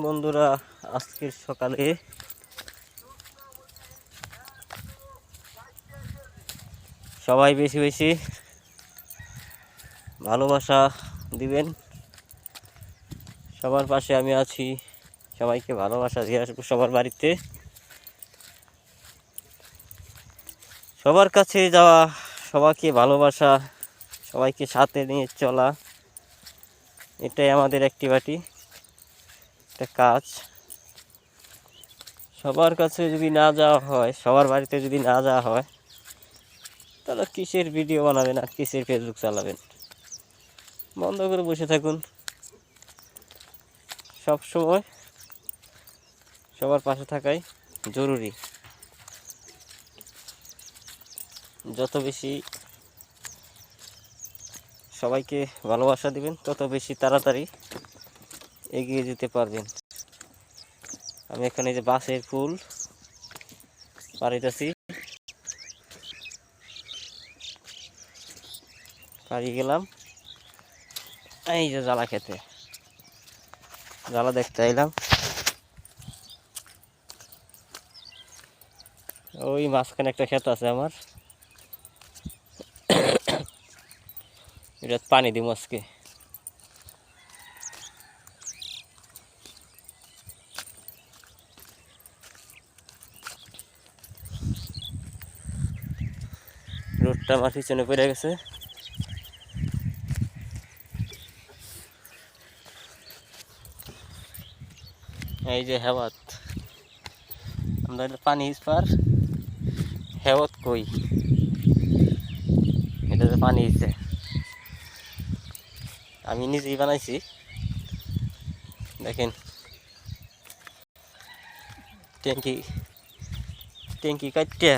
বন্ধুরা, আজকের সকালে সবাই বেশি বেশি ভালোবাসা দিবেন। সবার পাশে আমি আছি, সবাইকে ভালোবাসা দিয়ে আসবো সবার বাড়িতে। সবার কাছে যাওয়া, সবাইকে ভালোবাসা, সবাইকে সাথে নিয়ে চলা, এটাই আমাদের অ্যাক্টিভিটি, একটা কাজ। সবার কাছে যদি না যাওয়া হয়, সবার বাড়িতে যদি না যাওয়া হয়, তাহলে কিসের ভিডিও বানাবেন আর কিসের ফেসবুক চালাবেন? বন্ধ করে বসে থাকুন। সব সময় সবার পাশে থাকাই জরুরি। যত বেশি সবাইকে ভালোবাসা দিবেন, তত বেশি তাড়াতাড়ি এগিয়ে যেতে পারবেন। আমি এখানে যে বাঁশের ফুল পাড়িতেছি, পাড়িয়ে গেলাম এই যে জ্বালা খেতে, জ্বালা দেখতে এলাম। ওই মাঝখানে একটা ক্ষেত আছে আমার, এটা পানি দিব আজকে। রোডটা আমার পিছনে পড়ে গেছে। এই যে হেওয়াত, আমরা পানি পার হেওয়াত কই, এটা যে পানি দিচ্ছে আমি নিজেই বানাইছি। দেখেন ট্যাঙ্কি ট্যাঙ্কি কাটতে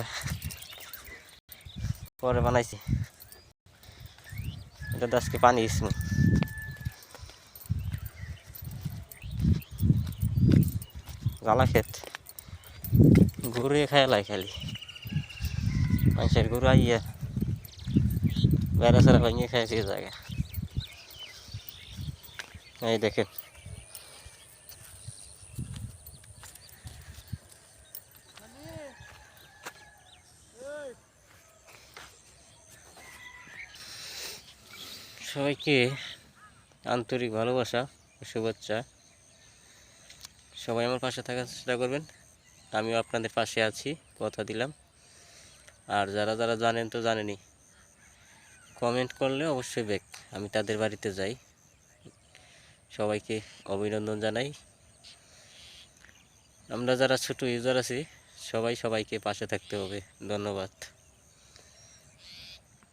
পরে বানাইছি। এটা আজকে পানি দিচ্ছি, জ্বালা ক্ষেত ঘুরে খেয়ালাই খালি মানুষের ঘুরে আইয়া বেড়া সেরা ভাঙিয়ে খাইছে জায়গা। এই দেখেন সবাইকে আন্তরিক ভালোবাসা ও শুভেচ্ছা। সবাই আমার পাশে থাকার চেষ্টা করবেন, আমিও আপনাদের পাশে আছি, কথা দিলাম। আর যারা যারা জানেন তো জানেনই, কমেন্ট করলে অবশ্যই ব্যাক, আমি তাদের বাড়িতে যাই। সবাইকে অভিনন্দন জানাই। আমরা যারা ছোট ইউজার আছি, সবাইকে পাশে থাকতে হবে। ধন্যবাদ।